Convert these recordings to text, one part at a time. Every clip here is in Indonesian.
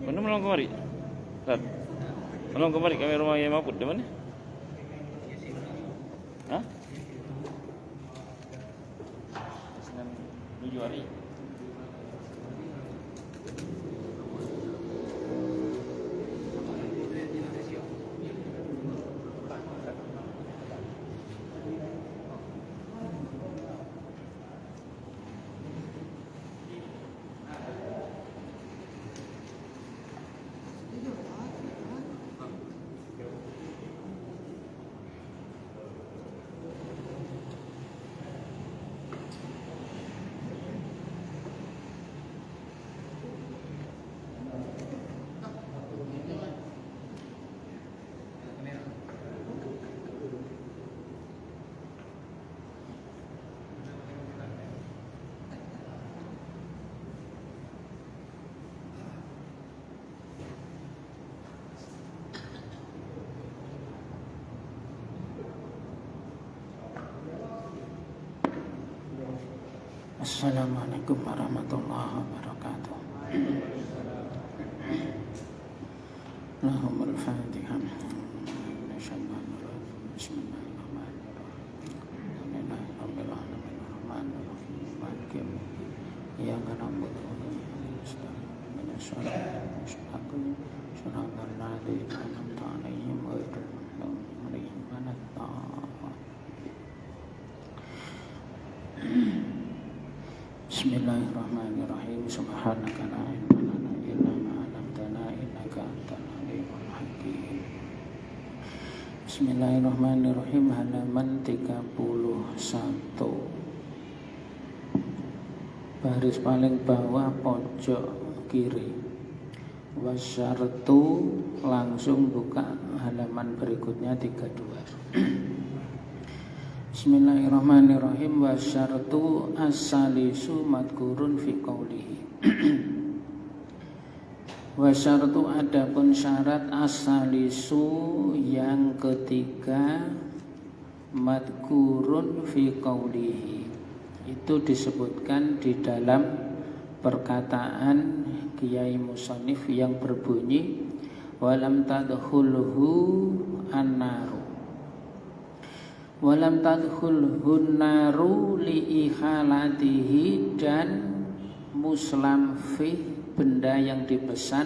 Mana melong kemari? Tat. Melong kemari kami rumah yang Mahfud di mana? Hah? Senin 7 hari. Assalamualaikum warahmatullahi wabarakatuh. Allahumma al-Fatihah. Bismillahirrahmanirrahim. Subhanaka la ilma lana illa ma 'allamtana innaka antal alimul hakim. Bismillahirrahmanirrahim. Halaman 31. Baris paling bawah pojok kiri. Wasyartu, langsung buka halaman berikutnya 32. Bismillahirrahmanirrahim. Wasyartu as-salisu madkurun fi qawlihi. Wasyartu, adapun syarat as-salisu yang ketiga, madkurun fi qawlihi, itu disebutkan di dalam perkataan Kiai Musannif yang berbunyi walam tadkhulhu an-naru. Walam tadkhulhun naru li ikhalatihi, dan muslam fih, benda yang dipesan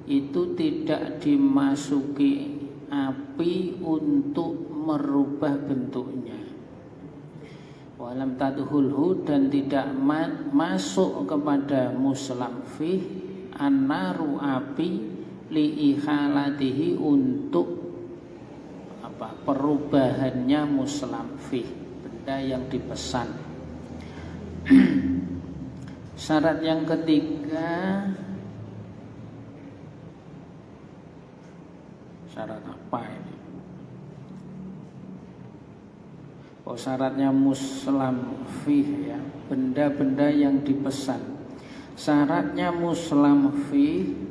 itu tidak dimasuki api untuk merubah bentuknya. Walam tadkhulhu, dan tidak masuk kepada muslam fih an-naru, api, li ikhalatihi, untuk perubahannya muslam fih, benda yang dipesan. Syarat yang ketiga, syarat apa ini? Oh, syaratnya muslam fih ya, benda-benda yang dipesan. Syaratnya muslam fih,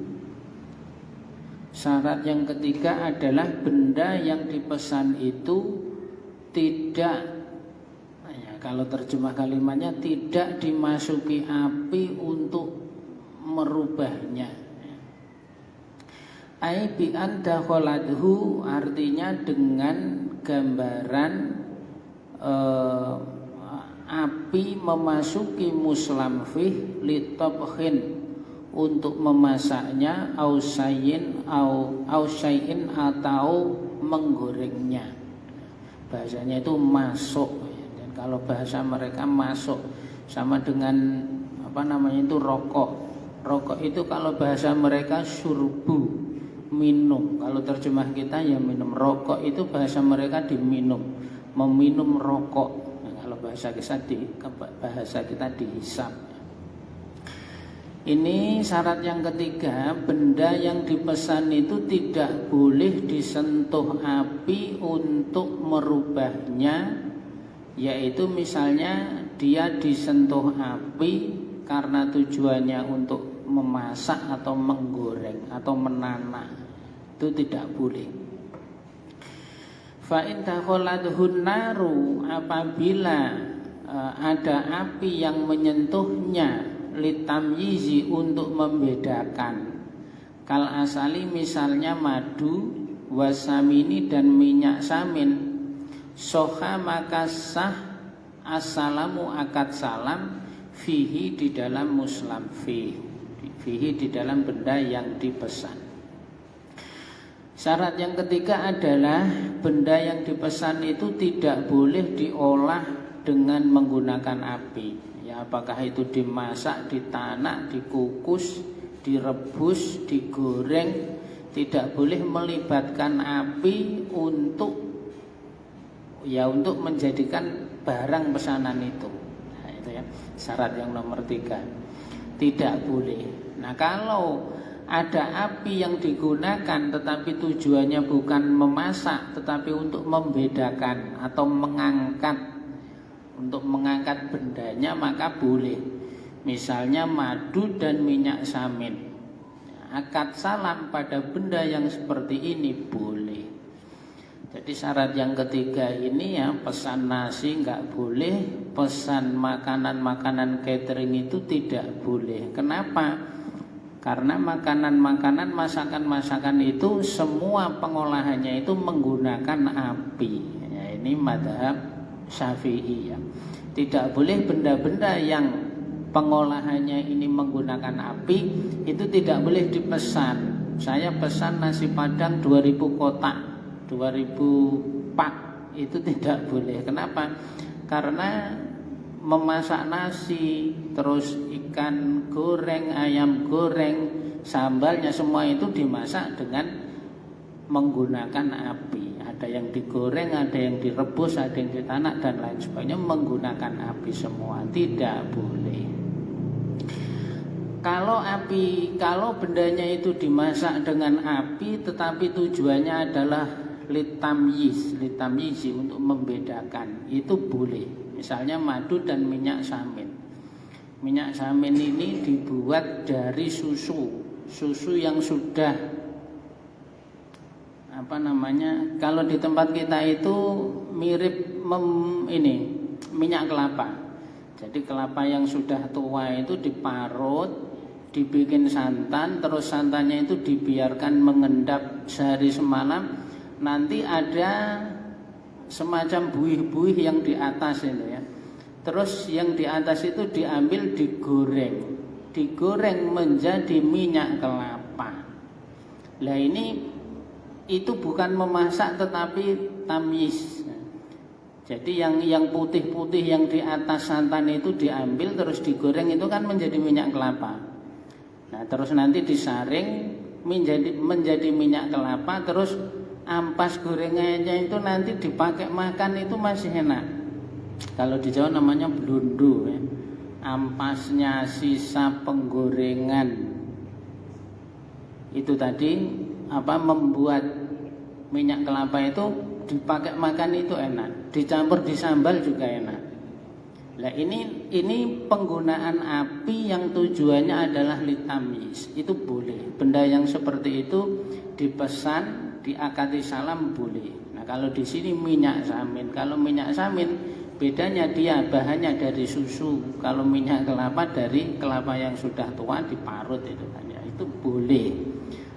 syarat yang ketiga adalah benda yang dipesan itu tidak, ya, kalau terjemah kalimatnya, tidak dimasuki api untuk merubahnya. Ai bi an dakhalathu, artinya dengan gambaran api memasuki muslam fih litabkhin, untuk memasaknya, ausayin atau menggorengnya. Bahasanya itu masuk, dan kalau bahasa mereka masuk sama dengan itu rokok. Rokok itu kalau bahasa mereka syurbu, minum. Kalau terjemah kita ya minum. Rokok itu bahasa mereka diminum, meminum rokok. Nah, kalau bahasa kita dihisap. Ini syarat yang ketiga, benda yang dipesan itu tidak boleh disentuh api untuk merubahnya, yaitu misalnya dia disentuh api karena tujuannya untuk memasak atau menggoreng atau menanak, itu tidak boleh. Fa in dakhalathu naru, apabila ada api yang menyentuhnya, litamyizi, untuk membedakan, kal asali misalnya madu, wasamini dan minyak samin, soha maka sah assalamu akad salam, fihi di dalam muslam, fihi di dalam benda yang dipesan. Syarat yang ketiga adalah benda yang dipesan itu tidak boleh diolah dengan menggunakan api. Ya, apakah itu dimasak, ditanak, dikukus, direbus, digoreng, tidak boleh melibatkan api untuk menjadikan barang pesanan itu. Nah, itu ya, syarat yang nomor 3. Tidak boleh. Nah, kalau ada api yang digunakan tetapi tujuannya bukan memasak tetapi untuk membedakan atau mengangkat bendanya, maka boleh. Misalnya madu dan minyak samin, akad salam pada benda yang seperti ini boleh. Jadi syarat yang ketiga ini ya, pesan nasi nggak boleh, pesan makanan-makanan catering itu tidak boleh. Kenapa? Karena makanan-makanan, masakan-masakan itu semua pengolahannya itu menggunakan api. Ya, ini mazhab Syafi'i ya. Tidak boleh benda-benda yang pengolahannya ini menggunakan api itu tidak boleh dipesan. Saya pesan nasi padang 2000 kotak, 2000 pak, itu tidak boleh. Kenapa? Karena memasak nasi, terus ikan goreng, ayam goreng, sambalnya semua itu dimasak dengan menggunakan api. Ada yang digoreng, ada yang direbus, ada yang ditanak dan lain sebagainya menggunakan api semua. Tidak boleh. Kalau bendanya itu dimasak dengan api tetapi tujuannya adalah litamyizi, untuk membedakan, itu boleh. Misalnya madu dan minyak samin. Minyak samin ini dibuat dari susu yang sudah kalau di tempat kita itu mirip minyak kelapa. Jadi kelapa yang sudah tua itu diparut, dibikin santan, terus santannya itu dibiarkan mengendap sehari semalam. Nanti ada semacam buih-buih yang di atas itu ya. Terus yang di atas itu diambil digoreng menjadi minyak kelapa. Lah itu bukan memasak tetapi tamyiz. Jadi yang putih-putih yang di atas santan itu diambil terus digoreng, itu kan menjadi minyak kelapa. Nah, terus nanti disaring menjadi minyak kelapa, terus ampas gorengannya itu nanti dipakai makan, itu masih enak. Kalau di Jawa namanya blundu ya. Ampasnya sisa penggorengan itu tadi membuat minyak kelapa itu dipakai makan, itu enak. Dicampur di sambal juga enak. Nah, ini penggunaan api yang tujuannya adalah litamyiz, itu boleh. Benda yang seperti itu dipesan, diakati salam boleh. Nah, kalau di sini minyak samin. Kalau minyak samin bedanya dia bahannya dari susu. Kalau minyak kelapa dari kelapa yang sudah tua diparut itu kan ya, itu boleh.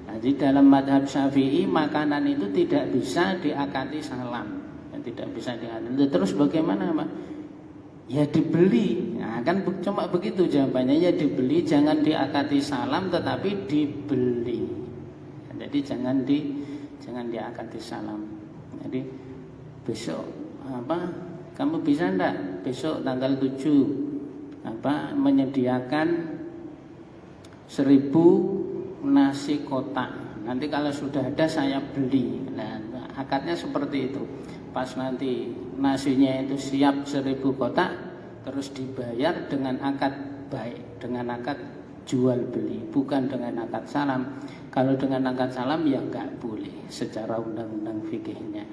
Nah, di dalam mazhab Syafi'i makanan itu tidak bisa diakati salam. Tidak bisa diakati. Terus bagaimana, Pak? Ya dibeli. Nah, kan cuma begitu jawabannya, ya dibeli, jangan diakati salam tetapi dibeli. Jadi jangan diakati salam. Jadi besok kamu bisa enggak besok tanggal 7 menyediakan 1000 nasi kotak. Nanti kalau sudah ada saya beli. Nah, akadnya seperti itu. Pas nanti nasinya itu siap 1000 kotak, terus dibayar dengan akad baik, dengan akad jual beli, bukan dengan akad salam. Kalau dengan akad salam ya enggak boleh secara undang-undang fikihnya.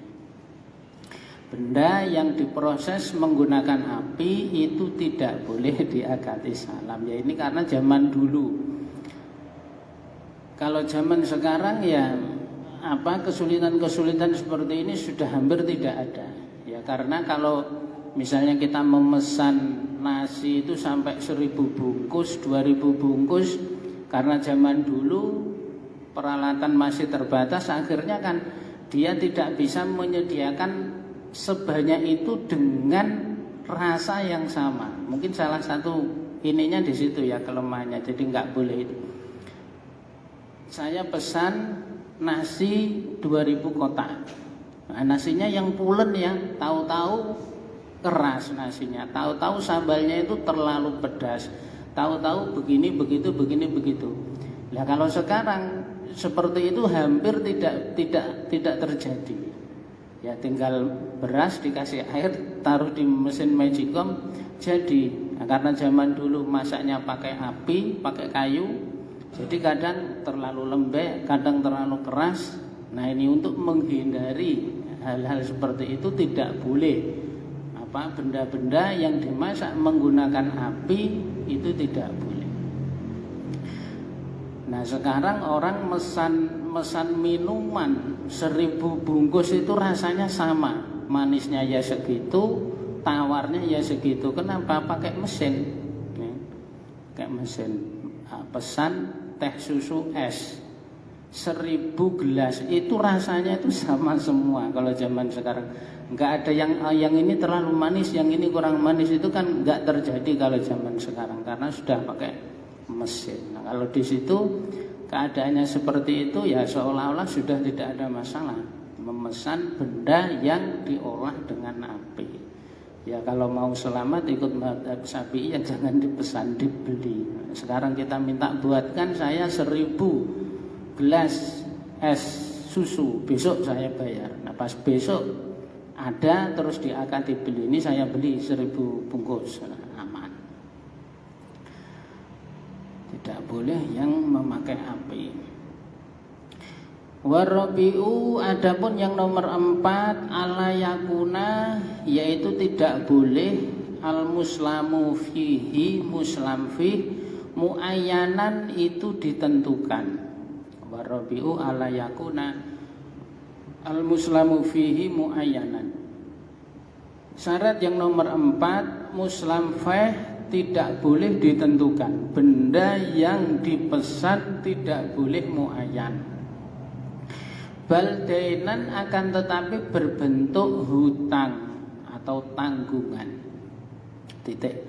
Benda yang diproses menggunakan api itu tidak boleh diakati salam. Ya ini karena zaman dulu. Kalau zaman sekarang ya kesulitan-kesulitan seperti ini sudah hampir tidak ada. Ya karena kalau misalnya kita memesan nasi itu sampai 1000 bungkus, 2000 bungkus, karena zaman dulu peralatan masih terbatas, akhirnya kan dia tidak bisa menyediakan sebanyak itu dengan rasa yang sama. Mungkin salah satu ininya di situ ya kelemahannya. Jadi nggak boleh itu. Saya pesan nasi 2000 kotak. Nah, nasinya yang pulen ya, tahu-tahu keras nasinya, tahu-tahu sambalnya itu terlalu pedas, tahu-tahu begini begitu. Nah kalau sekarang seperti itu hampir tidak terjadi. Ya tinggal beras dikasih air, taruh di mesin Magicom jadi. Nah, karena zaman dulu masaknya pakai api, pakai kayu, jadi kadang terlalu lembek, kadang terlalu keras. Nah ini untuk menghindari hal-hal seperti itu tidak boleh. Benda-benda yang dimasak menggunakan api itu tidak boleh. Nah sekarang orang mesan minuman 1000 bungkus itu rasanya sama, manisnya ya segitu, tawarnya ya segitu. Kenapa? Pakai mesin. Pakai mesin. Nah, pesan teh susu es 1000 gelas itu rasanya itu sama semua. Kalau zaman sekarang nggak ada yang ini terlalu manis, yang ini kurang manis, itu kan nggak terjadi kalau zaman sekarang karena sudah pakai mesin. Nah, kalau di situ keadaannya seperti itu ya seolah-olah sudah tidak ada masalah memesan benda yang diolah dengan api. Ya kalau mau selamat ikut mazhab Syafi'i ya jangan dipesan, dibeli. Sekarang kita minta buatkan saya 1000 gelas es susu, besok saya bayar. Nah pas besok ada terus akan dibeli, ini saya beli 1000 bungkus. Nah, aman. Tidak boleh yang memakai api. Warabi'u, adapun yang nomor 4 ala yakuna, yaitu tidak boleh al muslamu fihi, muslam fih muayyanan itu ditentukan. Warabi'u ala yakuna al muslamu fihi muayyanan. Syarat yang nomor 4, muslam fih tidak boleh ditentukan. Benda yang dipesan tidak boleh muayyan. Baldainan akan tetapi berbentuk hutang atau tanggungan. Titik.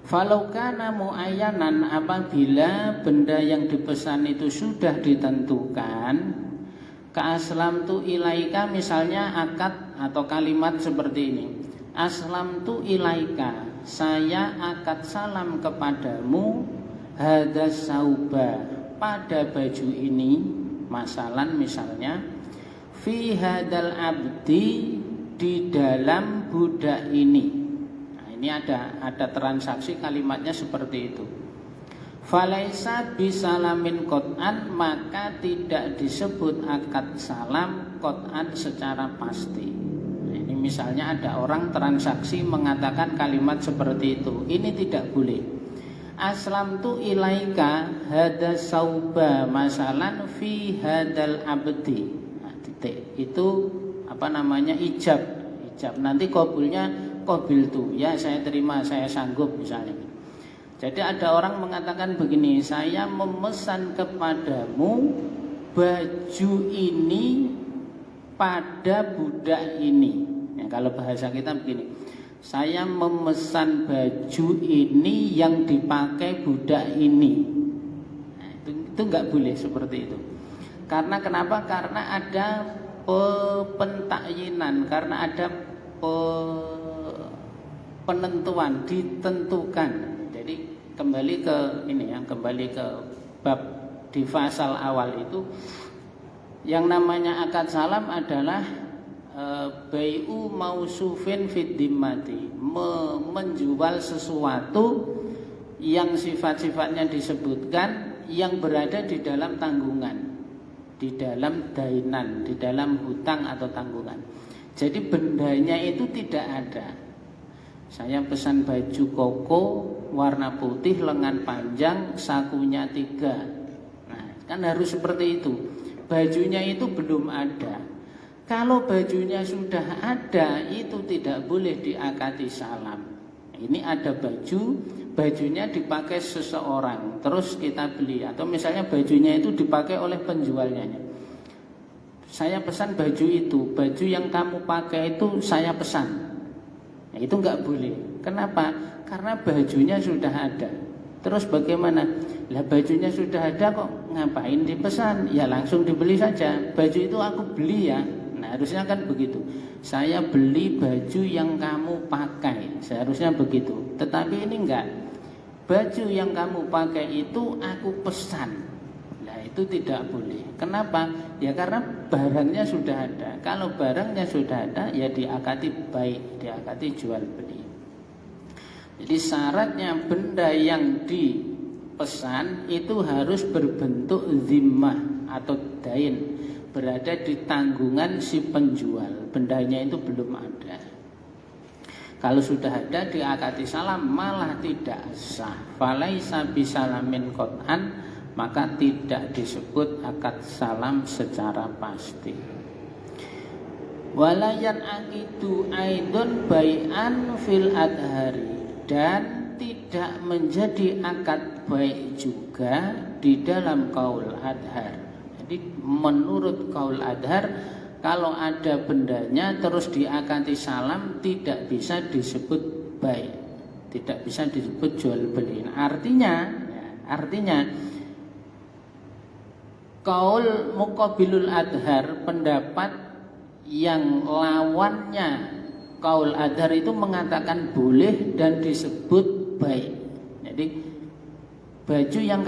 Falau kana muayyanan, apabila benda yang dipesan itu sudah ditentukan, ka aslamtu ilaika, misalnya akad atau kalimat seperti ini. Aslamtu ilaika, saya akad salam kepadamu, hadas sauba, pada baju ini, masalan misalnya fi hadal abdi, di dalam budak ini. Nah, ini ada transaksi kalimatnya seperti itu. Falaisa bisalamin qot'an, maka tidak disebut akad salam qot'an secara pasti. Nah, ini misalnya ada orang transaksi mengatakan kalimat seperti itu. Ini tidak boleh. Aslamtu ilaika hada sauba masalan fi hadal abdi. Itu ijab. Nanti qabulnya qabiltu, ya saya terima, saya sanggup misalnya. Jadi ada orang mengatakan begini, saya memesan kepadamu baju ini pada budak ini. Ya, kalau bahasa kita begini, saya memesan baju ini yang dipakai budak ini. Nah, itu nggak boleh seperti itu. Karena kenapa? Karena ada pentakyinan, karena ada penentuan, ditentukan. Jadi kembali ke ini ya, kembali ke bab di pasal awal itu, yang namanya akad salam adalah bai'u mausufin fid dimmati, menjual sesuatu yang sifat-sifatnya disebutkan yang berada di dalam tanggungan, di dalam dainan, di dalam hutang atau tanggungan. Jadi bendanya itu tidak ada. Saya pesan baju koko warna putih, lengan panjang, sakunya 3. Nah, kan harus seperti itu. Bajunya itu belum ada. Kalau bajunya sudah ada, itu tidak boleh diakati salam. Ini ada baju, bajunya dipakai seseorang, terus kita beli. Atau misalnya bajunya itu dipakai oleh penjualnya. Saya pesan baju itu, baju yang kamu pakai itu saya pesan. Nah, itu enggak boleh. Kenapa? Karena bajunya sudah ada. Terus bagaimana? Lah bajunya sudah ada kok ngapain dipesan? Ya langsung dibeli saja. Baju itu aku beli ya. Nah harusnya kan begitu. Saya beli baju yang kamu pakai. Seharusnya begitu. Tetapi ini enggak. Baju yang kamu pakai itu aku pesan. Nah itu tidak boleh. Kenapa? Ya karena barangnya sudah ada. Kalau barangnya sudah ada, ya diakati baik, diakati jual beli. Jadi syaratnya benda yang dipesan itu harus berbentuk zimmah atau dain, berada di tanggungan si penjual. Bendanya itu belum ada. Kalau sudah ada diakati salam malah tidak sah. Falaisa bisalamin qat'an, maka tidak disebut akad salam secara pasti. Walayan akidu aidon bai'an fil adhari, dan tidak menjadi akad baik juga di dalam qaul adhar. Jadi menurut qaul adhar, kalau ada bendanya terus diakati salam tidak bisa disebut baik, tidak bisa disebut jual beli. Artinya qaul muqabilul adhar, pendapat yang lawannya qaul adhar itu mengatakan boleh dan disebut baik. Jadi baju yang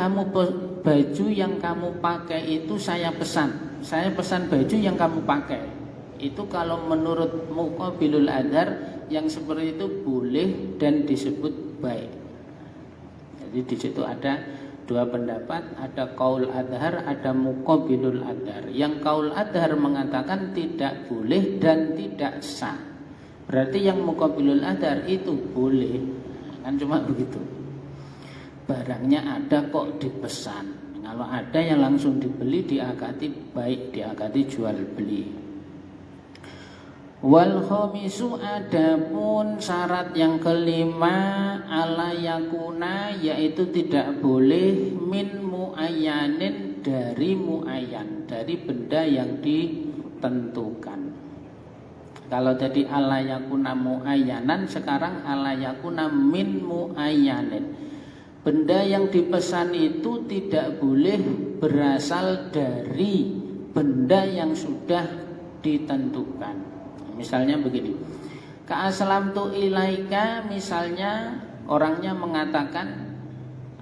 kamu pakai itu saya pesan baju yang kamu pakai. Itu kalau menurut muqabilul adhar yang seperti itu boleh dan disebut baik. Jadi di situ ada dua pendapat, ada qaul adhar, ada muqabilul adhar. Yang qaul adhar mengatakan tidak boleh dan tidak sah. Berarti yang muqabilul adhar itu boleh. Kan cuma begitu. Barangnya ada kok dipesan. Kalau ada yang langsung dibeli diakati baik, diakati jual beli. Wal khamisu, adapun syarat yang kelima, ala yakuna, yaitu tidak boleh min muayyanin, dari muayyan, dari benda yang ditentukan. Kalau tadi ala yakuna muayyanan, sekarang ala yakuna min muayyanin. Benda yang dipesan itu tidak boleh berasal dari benda yang sudah ditentukan. Misalnya begini, ka'aslamtu ilaika, misalnya orangnya mengatakan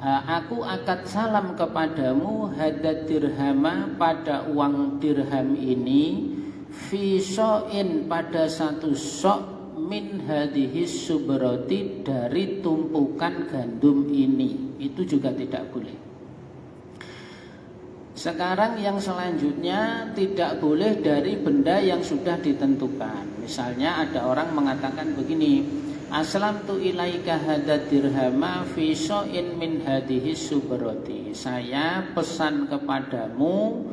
aku akad salam kepadamu hadad dirhama, pada uang dirham ini, fi so'in, pada satu sok, min hadhihi subrati, dari tumpukan gandum ini. Itu juga tidak boleh. Sekarang yang selanjutnya tidak boleh dari benda yang sudah ditentukan. Misalnya ada orang mengatakan begini, aslamtu ilaika hadad dirhama fi so'in min hadhihi subrati. Saya pesan kepadamu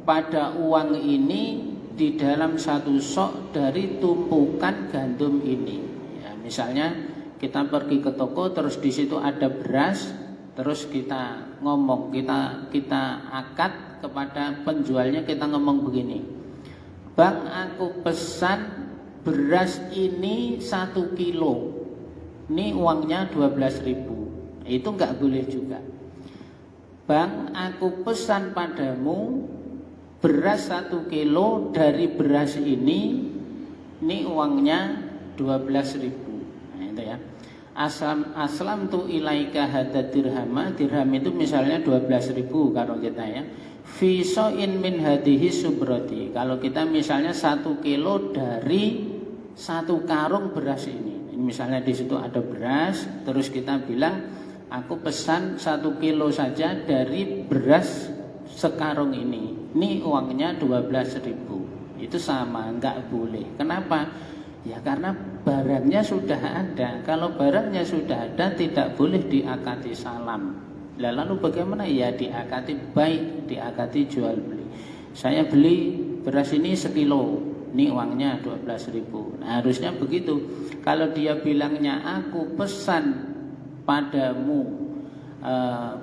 pada uang ini di dalam satu sok dari tumpukan gandum ini. Ya, misalnya kita pergi ke toko, terus di situ ada beras. Terus kita ngomong, kita akad kepada penjualnya, kita ngomong begini, Bang, aku pesan beras ini 1 kilo, ini uangnya 12.000. Itu enggak boleh juga. Bang, aku pesan padamu beras 1 kilo, dari beras ini uangnya 12.000. Nah itu ya. Aslam tu ilaika hadad dirhama, dirham itu misalnya 12.000 kalau kita ya. Fi so'in min hadhihi subrati, kalau kita misalnya 1 kilo dari 1 karung beras ini. Misalnya di situ ada beras, terus kita bilang aku pesan 1 kilo saja dari beras sekarung ini uangnya 12.000. itu sama, enggak boleh. Kenapa? Ya karena barangnya sudah ada. Kalau barangnya sudah ada tidak boleh diakati salam. Lalu bagaimana? Ya diakati baik, diakati jual beli. Saya beli beras ini sekilo, ini uangnya 12.000. Nah, harusnya begitu. Kalau dia bilangnya aku pesan padamu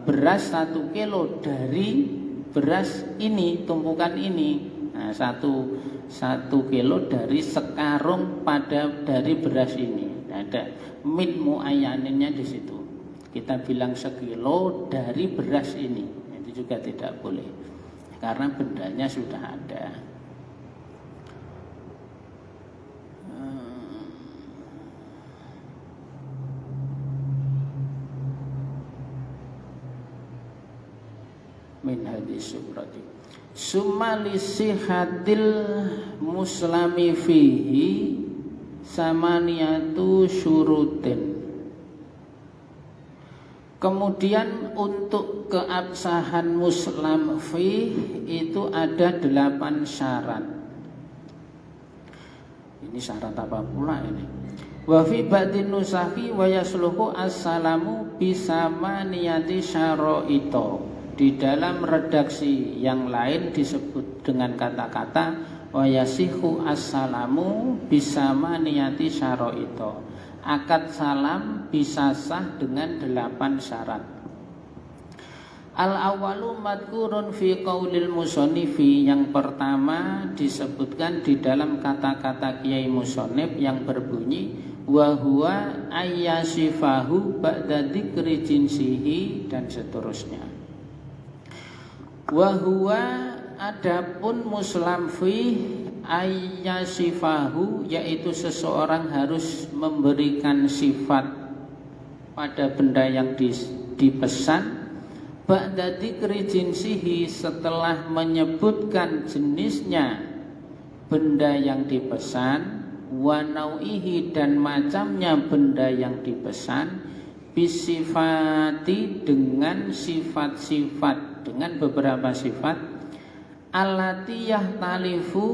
beras 1 kilo dari beras ini, tumpukan ini. Nah, satu kilo dari sekarung dari beras ini. Nah, ada min muayyaninnya di situ. Kita bilang sekilo dari beras ini. Itu juga tidak boleh. Karena bendanya sudah ada. Min hadis subrati sumali sihatil muslami fihi samaniyatu syurutin. Kemudian untuk keabsahan muslim fih itu ada 8 syarat. Ini syarat apa pula ini? Wa fi ba'din nusahi wa yasluhu assalamu bisamaniyati syaraito. Di dalam redaksi yang lain disebut dengan kata-kata wa yasihu assalamu bisamaniyati syaraito. Akad salam bisa sah dengan 8 syarat. Al-awalu madkurun fi qaulil musonnifi. Yang pertama disebutkan di dalam kata-kata Kiai Musonif yang berbunyi wa huwa ayyasifahu ba'da dzikri jinsihi dan seterusnya. Wa huwa adapun muslim fih ayyasifahu, yaitu seseorang harus memberikan sifat pada benda yang dipesan ba'da dzikri jinsihi, setelah menyebutkan jenisnya benda yang dipesan, wa nau'ihi dan macamnya benda yang dipesan, bisifati dengan sifat-sifat, dengan beberapa sifat, allati yahtalifu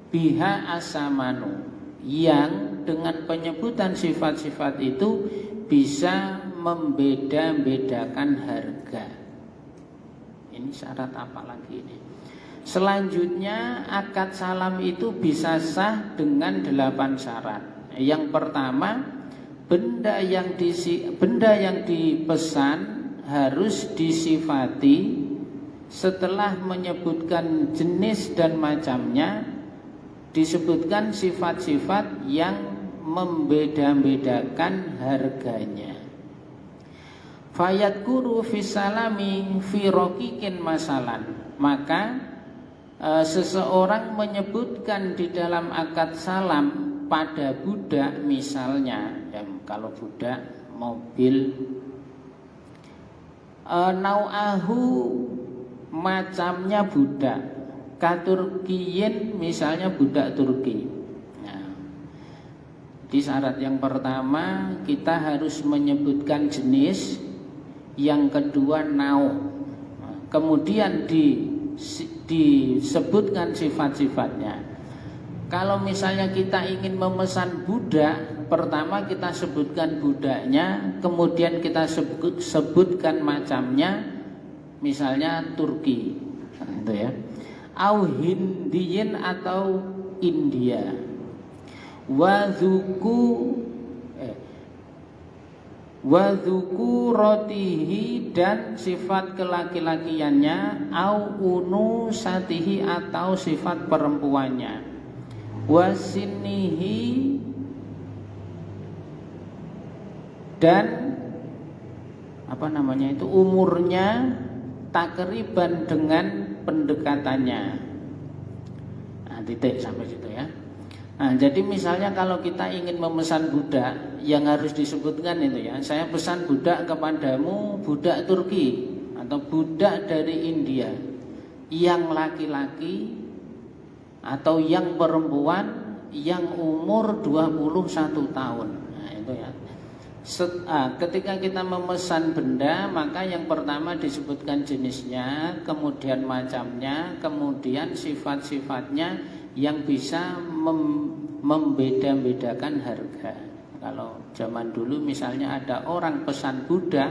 biha asamanu, yang dengan penyebutan sifat-sifat itu bisa membeda-bedakan harga. Ini syarat apa lagi ini? Selanjutnya akad salam itu bisa sah dengan 8 syarat. Yang pertama, benda yang dipesan harus disifati setelah menyebutkan jenis dan macamnya, disebutkan sifat-sifat yang membeda-bedakan harganya. Fayadkuru fisalami fi rokikin masalan, maka seseorang menyebutkan di dalam akad salam pada budak misalnya, kalau budak mobil, nau'ahu macamnya budak, katurkiyin misalnya budak Turki. Nah, di syarat yang pertama kita harus menyebutkan jenis, yang kedua nau, kemudian disebutkan sifat-sifatnya. Kalau misalnya kita ingin memesan budak, pertama kita sebutkan budaknya, kemudian kita sebutkan macamnya, misalnya Turki, itu ya, au Hindiyin atau India, wadzuku rotihi dan sifat kelaki-lakiannya, au unu satihi atau sifat perempuannya, wasinihi dan umurnya, takriban dengan pendekatannya. Nah, titik sampai situ ya. Nah, jadi misalnya kalau kita ingin memesan budak, yang harus disebutkan itu ya, saya pesan budak kepadamu, budak Turki atau budak dari India, yang laki-laki atau yang perempuan, yang umur 21 tahun. Nah, itu ya. Ketika kita memesan benda, maka yang pertama disebutkan jenisnya, kemudian macamnya, kemudian sifat-sifatnya yang bisa membeda-bedakan harga. Kalau zaman dulu misalnya ada orang pesan budak,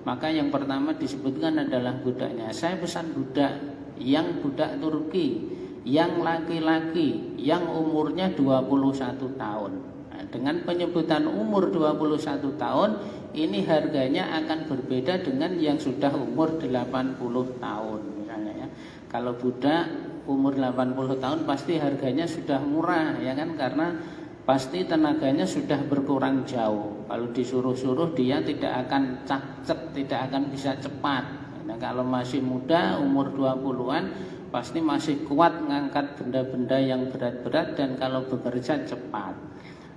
maka yang pertama disebutkan adalah budaknya. Saya pesan budak, yang budak Turki, yang laki-laki, yang umurnya 21 tahun. Nah, dengan penyebutan umur 21 tahun, ini harganya akan berbeda dengan yang sudah umur 80 tahun misalnya ya. Kalau budak umur 80 tahun pasti harganya sudah murah ya kan, karena pasti tenaganya sudah berkurang jauh. Kalau disuruh-suruh dia tidak akan cakcep, tidak akan bisa cepat. Nah, kalau masih muda umur 20-an pasti masih kuat mengangkat benda-benda yang berat-berat dan kalau bekerja cepat.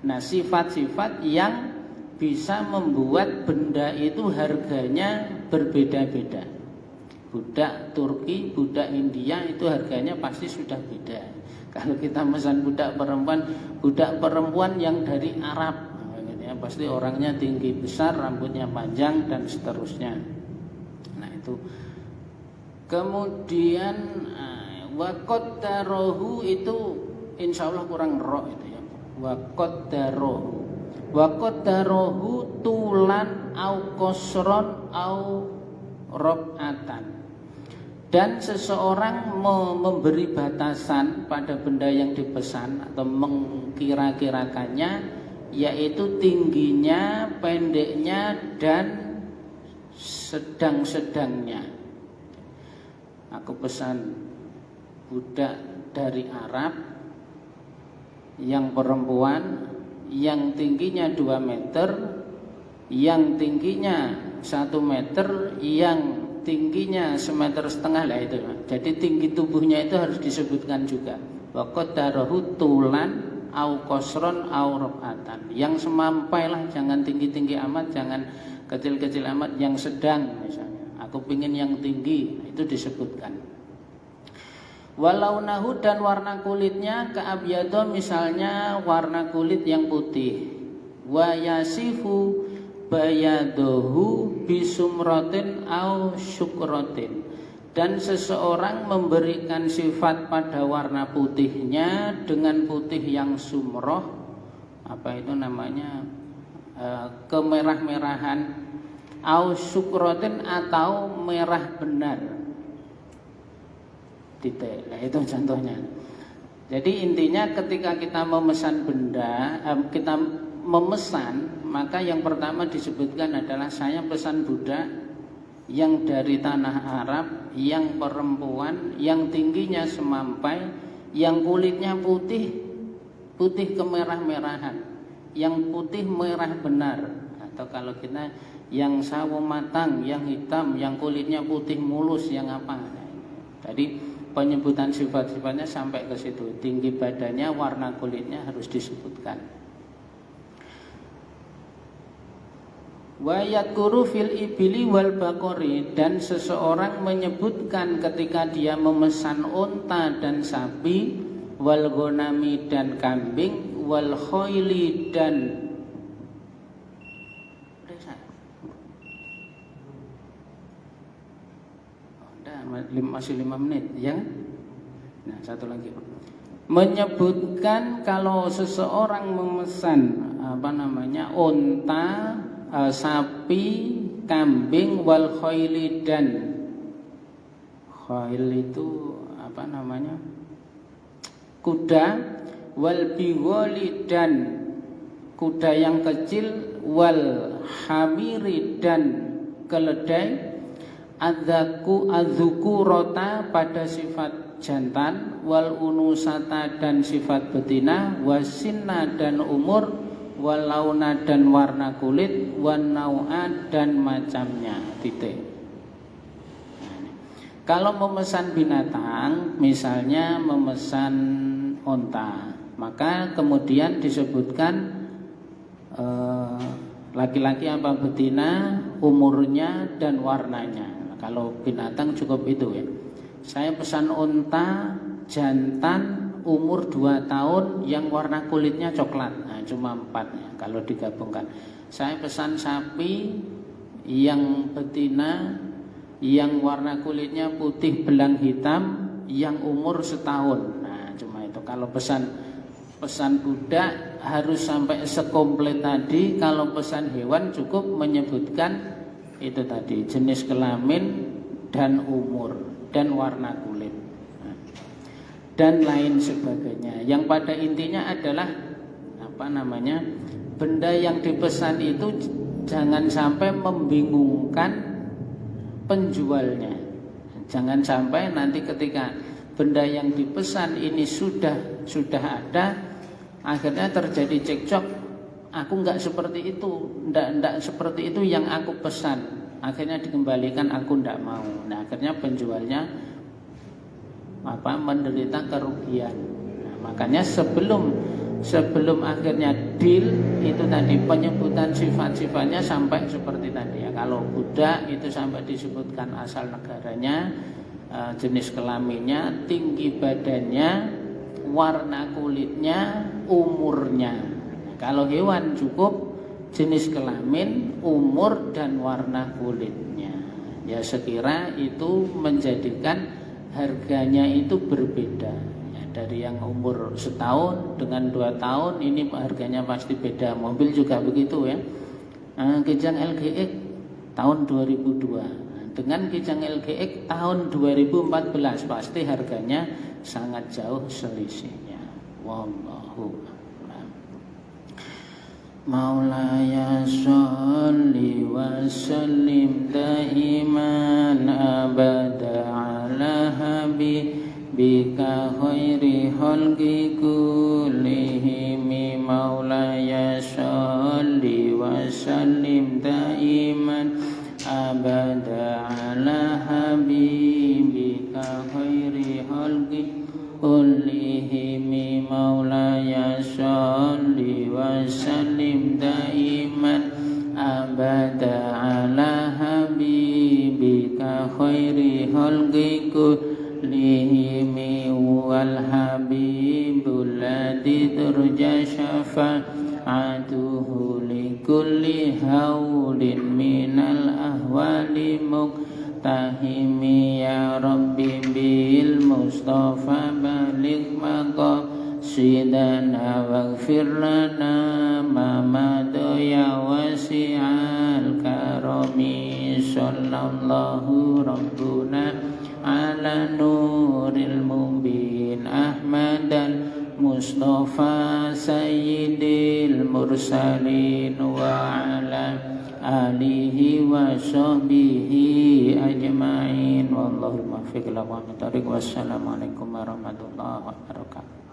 Nah, sifat-sifat yang bisa membuat benda itu harganya berbeda-beda. Budak Turki, budak India itu harganya pasti sudah beda. Kalau kita pesan budak perempuan yang dari Arab, ya, pasti orangnya tinggi besar, rambutnya panjang dan seterusnya. Nah itu. Kemudian waqaddarohu itu insya Allah kurang roh itu ya. Waqaddarohu tulan au qasron au rob'atan. Dan seseorang memberi batasan pada benda yang dipesan atau mengkira-kirakannya, yaitu tingginya, pendeknya, dan sedang-sedangnya. Aku pesan budak dari Arab yang perempuan, yang tingginya 2 meter, yang tingginya 1 meter, yang tingginya 1,5 meter lah itu. Jadi tinggi tubuhnya itu harus disebutkan juga. Waqaddarahu tulan au qasron au rob'atan. Yang semampailah, jangan tinggi-tinggi amat, jangan kecil-kecil amat, yang sedang misalnya. Aku pingin yang tinggi, itu disebutkan. Walaunahu dan warna kulitnya ka'abyadha, misalnya warna kulit yang putih. Wa yasifu bayadohu bisumrotin au syukrotin. Dan seseorang memberikan sifat pada warna putihnya dengan putih yang sumroh, apa itu namanya, kemerah-merahan, au syukrotin atau merah benar. Titik. Nah itu contohnya. Jadi intinya ketika kita memesan benda, kita memesan, maka yang pertama disebutkan adalah saya pesan budak yang dari tanah Arab, yang perempuan, yang tingginya semampai, yang kulitnya putih, putih kemerah-merahan, yang putih merah benar, atau kalau kita yang sawo matang, yang hitam, yang kulitnya putih mulus, yang apa. Tadi penyebutan sifat-sifatnya sampai ke situ. Tinggi badannya, warna kulitnya harus disebutkan. Wa yadhkuru fil ibili wal baqari, dan seseorang menyebutkan ketika dia memesan unta dan sapi, wal ghanami dan kambing, wal khoili dan masih 5 menit ya. Nah, satu lagi. Menyebutkan kalau seseorang memesan unta, sapi, kambing, wal khoili dan khoil itu kuda, wal biwali dan kuda yang kecil, wal hamiri dan keledai, adzukurota pada sifat jantan, wal unusata dan sifat betina, wasinna dan umur, wal launa dan warna kulit, wan nau'a dan macamnya. Titik. Kalau memesan binatang, misalnya memesan unta, maka kemudian disebutkan laki-laki apa betina, umurnya dan warnanya. Kalau binatang cukup itu ya. Saya pesan unta jantan umur 2 tahun yang warna kulitnya coklat. Nah, cuma 4 kalau digabungkan. Saya pesan sapi yang betina yang warna kulitnya putih belang hitam yang umur 1 tahun. Nah, cuma itu. Kalau pesan kuda harus sampai sekomplit tadi. Kalau pesan hewan cukup menyebutkan itu tadi, jenis kelamin dan umur dan warna kulit dan lain sebagainya. Yang pada intinya adalah benda yang dipesan itu jangan sampai membingungkan penjualnya. Jangan sampai nanti ketika benda yang dipesan ini sudah ada, akhirnya terjadi cekcok. Aku enggak seperti itu, enggak seperti itu yang aku pesan. Akhirnya dikembalikan, aku enggak mau. Nah, akhirnya penjualnya menderita kerugian. Nah, makanya sebelum akhirnya deal itu tadi penyebutan sifat-sifatnya sampai seperti tadi ya. Kalau kuda itu sampai disebutkan asal negaranya, jenis kelaminnya, tinggi badannya, warna kulitnya, umurnya. Kalau hewan cukup jenis kelamin, umur dan warna kulitnya. Ya sekira itu menjadikan harganya itu berbeda. Ya, dari yang umur setahun dengan 2 tahun ini harganya pasti beda. Mobil juga begitu ya. Kijang LGX tahun 2002 dengan Kijang LGX tahun 2014 pasti harganya sangat jauh selisihnya. Wallahu Maulaya sholli wa sallim daiman abada ala habibika khairi khalqi kullihim. Maulaya sholli wa sallim daiman abada ala habibika khairi khalqi kullihim. Maulaya sholli wa sallim daiman abada ala habibika khairi khalqi kullihim. Wal habibul ladzi turja syafa'atuhu li kulli haulin minal ahwali muqtahimi. Ya Rabbi bil Mustafa balik maqasidana waghfir lana ma madha ya wasi'al karami. Sallallahu rabbuna ala nuril mubin Ahmadal Mustafa sayyidil mursalin wa ala alihi wa sahbihi ajma'in. Wallahul muwaffiq ila aqwamit thoriq. Wassalamualaikum warahmatullahi wabarakatuh.